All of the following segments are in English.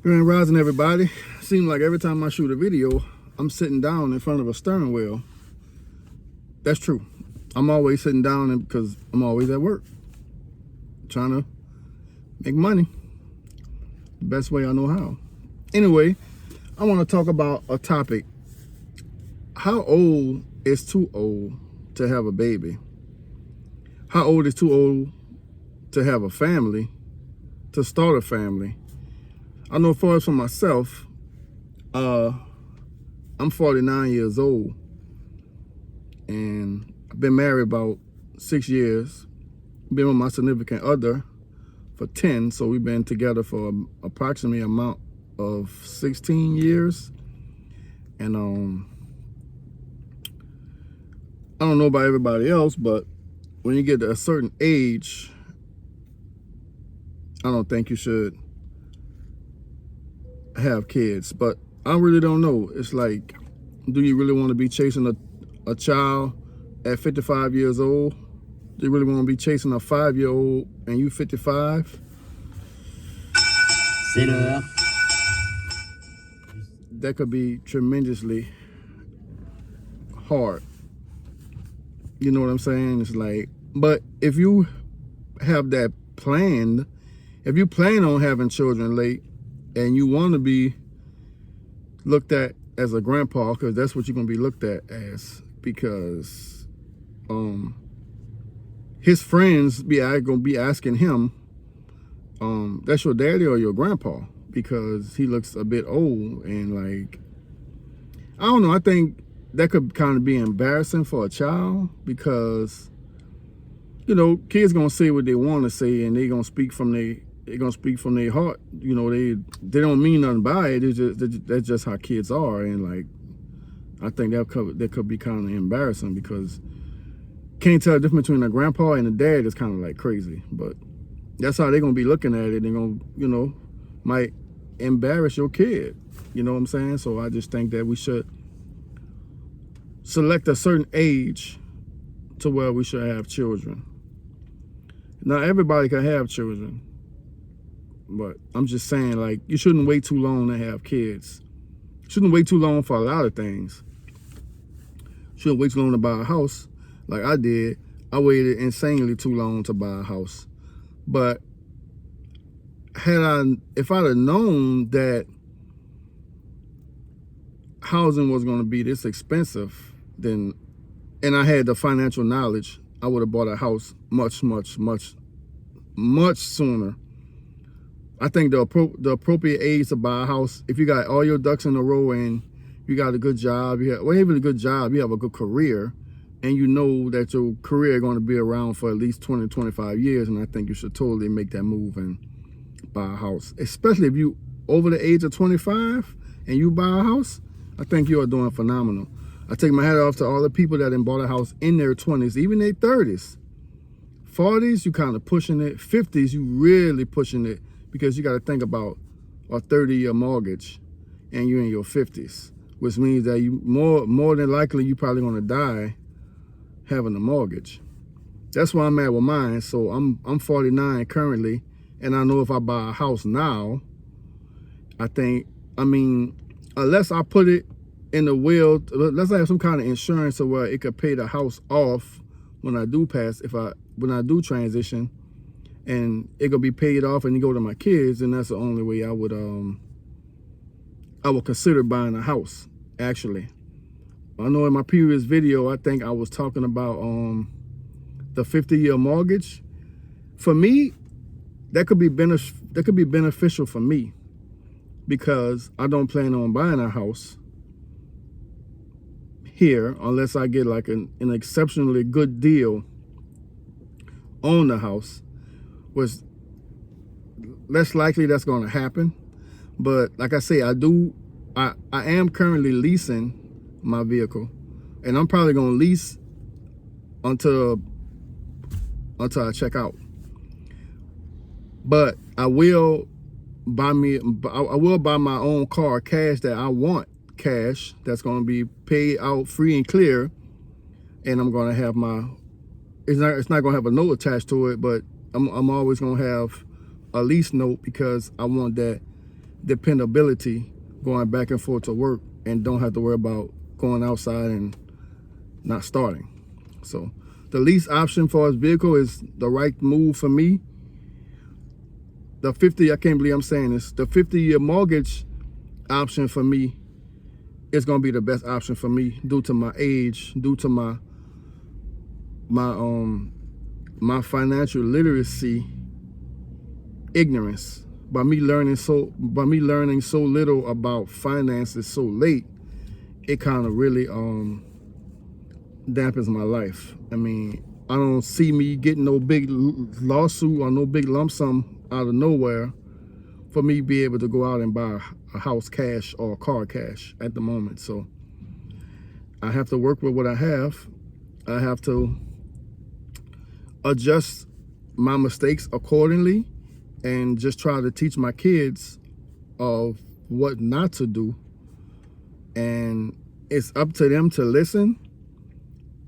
Grand Rising, everybody. Seems like every time I shoot a video, I'm sitting down in front of a steering wheel. That's true. I'm always sitting down because I'm always at work, trying to make money the best way I know how. Anyway, I want to talk about a topic. How old is too old to have a baby? How old is too old to have a family, to start a family? I know as far as for myself, I'm 49 years old, and I've been married about 6 years. Been with my significant other for 10, so we've been together for approximately amount of 16 years. And I don't know about everybody else, but when you get to a certain age, I don't think you should have kids. But I really don't know. It's like, do you really want to be chasing a child at 55 years old? Do you really want to be chasing a 5-year-old and you 55? C'est l'heure. That could be tremendously hard. You know what I'm saying? It's like, but if you have that planned, if you plan on having children late and you want to be looked at as a grandpa, because that's what you're going to be looked at as, because his friends going to be asking him, that's your daddy or your grandpa, because he looks a bit old. And like, I don't know, I think that could kind of be embarrassing for a child, because, you know, kids gonna say what they want to say, and they're gonna speak from their heart. You know, they don't mean nothing by it. That's just how kids are. And like, I think that could be kind of embarrassing, because can't tell the difference between a grandpa and a dad is kind of like crazy. But that's how they're gonna be looking at it. They're gonna, you know, might embarrass your kid. You know what I'm saying? So I just think that we should select a certain age to where we should have children. Now, everybody can have children, but I'm just saying, like, you shouldn't wait too long to have kids. You shouldn't wait too long for a lot of things. You shouldn't wait too long to buy a house, like I did. I waited insanely too long to buy a house. But if I'd have known that housing was going to be this expensive, then, and I had the financial knowledge, I would have bought a house much sooner. I think the appropriate age to buy a house, if you got all your ducks in a row and you got a good job, even a good job, you have a good career, and you know that your career is going to be around for at least 20, 25 years, and I think you should totally make that move and buy a house. Especially if you over the age of 25 and you buy a house, I think you are doing phenomenal. I take my hat off to all the people that done bought a house in their 20s, even their 30s. 40s, you kind of pushing it. 50s, you really pushing it, because you got to think about a 30-year mortgage and you're in your 50s, which means that you more than likely you probably going to die having a mortgage. That's where I'm at with mine. So I'm 49 currently, and I know if I buy a house now, unless I put it in the will, let's have some kind of insurance so where it could pay the house off when I do pass, when I do transition, and it could be paid off and it go to my kids, and that's the only way I would consider buying a house. Actually, I know in my previous video, I think I was talking about the 50-year mortgage. For me, that could be beneficial for me, because I don't plan on buying a house here unless I get like an exceptionally good deal on the house, which less likely that's going to happen. But like I say, I am currently leasing my vehicle, and I'm probably going to lease until I check out. But I will buy my own car cash, that I want cash, that's going to be paid out free and clear, and I'm going to have it's not going to have a note attached to it, but I'm always going to have a lease note, because I want that dependability going back and forth to work and don't have to worry about going outside and not starting. So the lease option for his vehicle is the right move for me. The 50, I can't believe I'm saying this, the 50-year mortgage option for me is going to be the best option for me due to my age, due to my financial literacy ignorance. By me learning so little about finances so late, it kind of really dampens my life. I mean, I don't see me getting no big lawsuit or no big lump sum out of nowhere for me to be able to go out and buy a house cash or a car cash at the moment. So I have to work with what I have. I have to adjust my mistakes accordingly and just try to teach my kids of what not to do. And it's up to them to listen.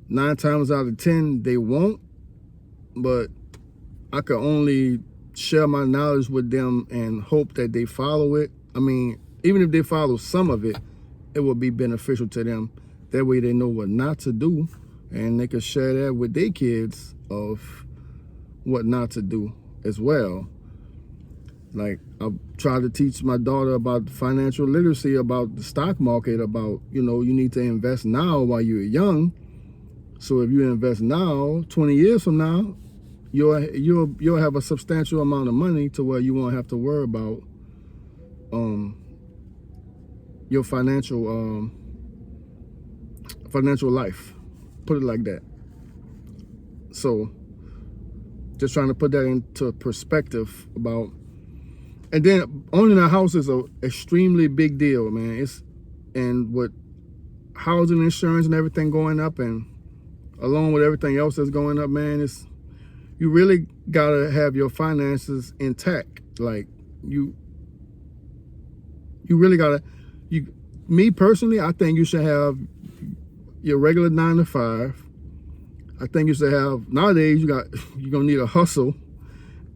9 times out of 10, they won't, but I can only share my knowledge with them and hope that they follow it. I mean, even if they follow some of it, it will be beneficial to them. That way they know what not to do, and they can share that with their kids of what not to do as well. Like, I try to teach my daughter about financial literacy, about the stock market, about, you need to invest now while you're young. So if you invest now, 20 years from now, you'll have a substantial amount of money to where you won't have to worry about your financial life. Put it like that. So just trying to put that into perspective about. And then owning a house is a extremely big deal, man. And with housing insurance and everything going up, and along with everything else that's going up, man, you really gotta have your finances intact. Like you really gotta. Me personally, I think you should have your regular 9 to 5. I think you should have, nowadays you're gonna need a hustle.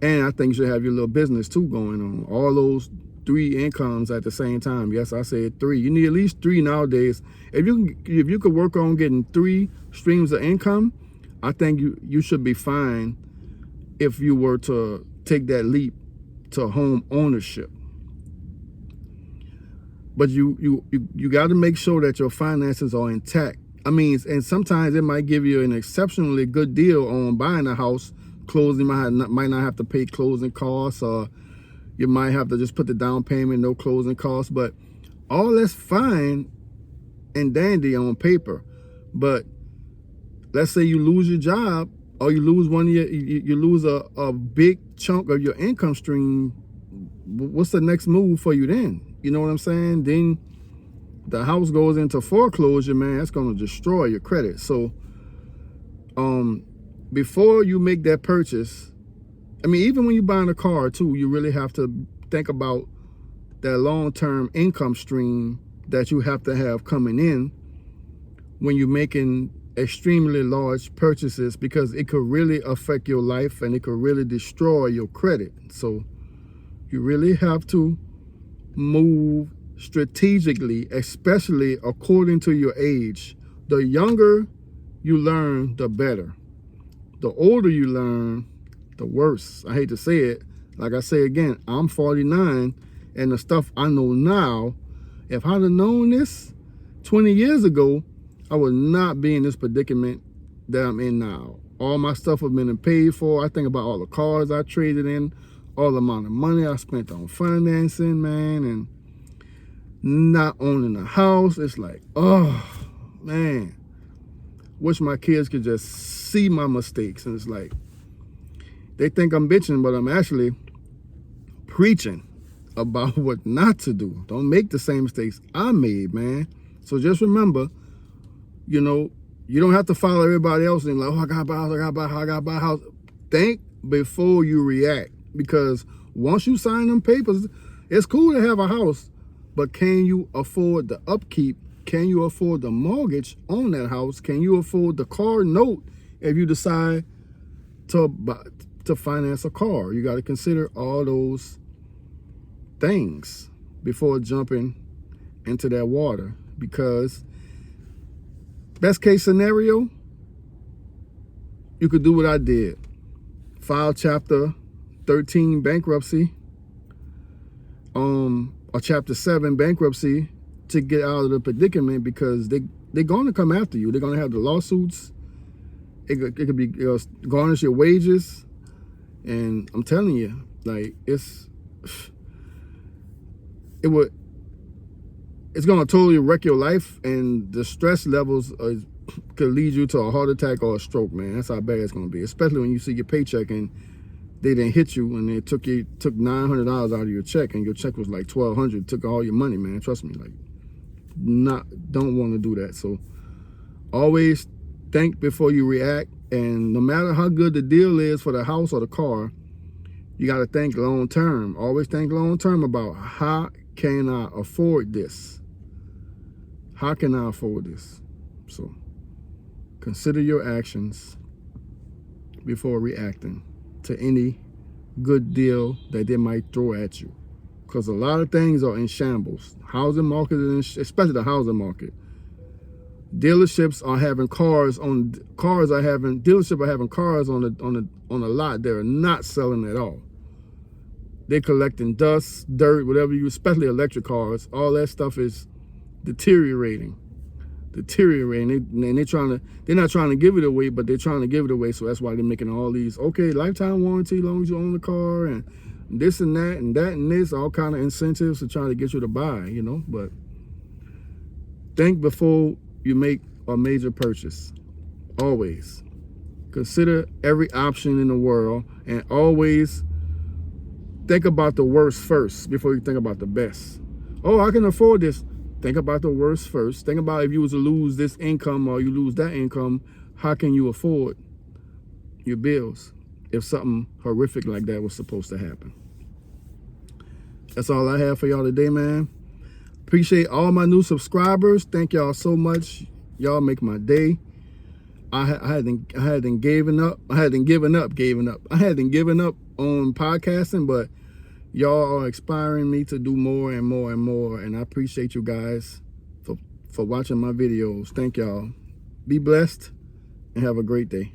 And I think you should have your little business too going on. All those 3 incomes at the same time. Yes, I said 3. You need at least 3 nowadays. If you could work on getting 3 streams of income, I think you should be fine if you were to take that leap to home ownership. But you got to make sure that your finances are intact. I mean, and sometimes it might give you an exceptionally good deal on buying a house. Closing might not have to pay closing costs, or you might have to just put the down payment, no closing costs. But all that's fine and dandy on paper. But let's say you lose your job, or you lose you lose a big chunk of your income stream. What's the next move for you then? You know what I'm saying? Then the house goes into foreclosure, man. That's going to destroy your credit. So, before you make that purchase, I mean, even when you're buying a car too, you really have to think about that long-term income stream that you have to have coming in when you're making extremely large purchases, because it could really affect your life and it could really destroy your credit. So you really have to move strategically, especially according to your age. The younger you learn, the better. The older you learn, the worse. I hate to say it. Like I say again, I'm 49, and the stuff I know now, if I'd have known this 20 years ago, I would not be in this predicament that I'm in now. All my stuff has been paid for. I think about all the cars I traded in, all the amount of money I spent on financing, man, and not owning a house. It's like, oh, man. Wish my kids could just see my mistakes. And it's like, they think I'm bitching, but I'm actually preaching about what not to do. Don't make the same mistakes I made, man. So just remember, you don't have to follow everybody else and like, oh, I gotta buy a house, I gotta buy a house. Think before you react, because once you sign them papers, it's cool to have a house, but can you afford the upkeep? Can you afford the mortgage on that house? Can you afford the car note if you decide to finance a car? You got to consider all those things. before jumping into that water, because best case scenario, you could do what I did. File Chapter 13 bankruptcy, or Chapter 7 bankruptcy to get out of the predicament, because they're going to come after you. They're going to have the lawsuits. It could be garnish your wages. And I'm telling you, like, it's going to totally wreck your life, and the stress levels could lead you to a heart attack or a stroke, man. That's how bad it's going to be, especially when you see your paycheck and they didn't hit you and they took $900 out of your check, and your check was like $1,200, took all your money, man. Trust me, like, don't want to do that. So always think before you react, and no matter how good the deal is for the house or the car, you got to think long term. Always think long term about, how can I afford this? How can I afford this? So consider your actions before reacting to any good deal that they might throw at you, because a lot of things are in shambles. Housing market, especially the housing market. Dealerships are having cars on the lot. They're not selling at all. They're collecting dust, dirt, whatever especially electric cars. All that stuff is deteriorating. And they're not trying to give it away, but they're trying to give it away. So that's why they're making all these, okay, lifetime warranty, as long as you own the car, and this and that and that and this, all kind of incentives to try to get you to buy, But think before you make a major purchase. Always consider every option in the world, and always think about the worst first before you think about the best. Oh, I can afford this. Think about the worst first. Think about, if you was to lose this income or you lose that income, how can you afford your bills if something horrific like that was supposed to happen? That's all I have for y'all today, man. Appreciate all my new subscribers. Thank y'all so much. Y'all make my day. I hadn't given up on podcasting, but y'all are inspiring me to do more and more and more, and I appreciate you guys for watching my videos. Thank y'all. Be blessed and have a great day.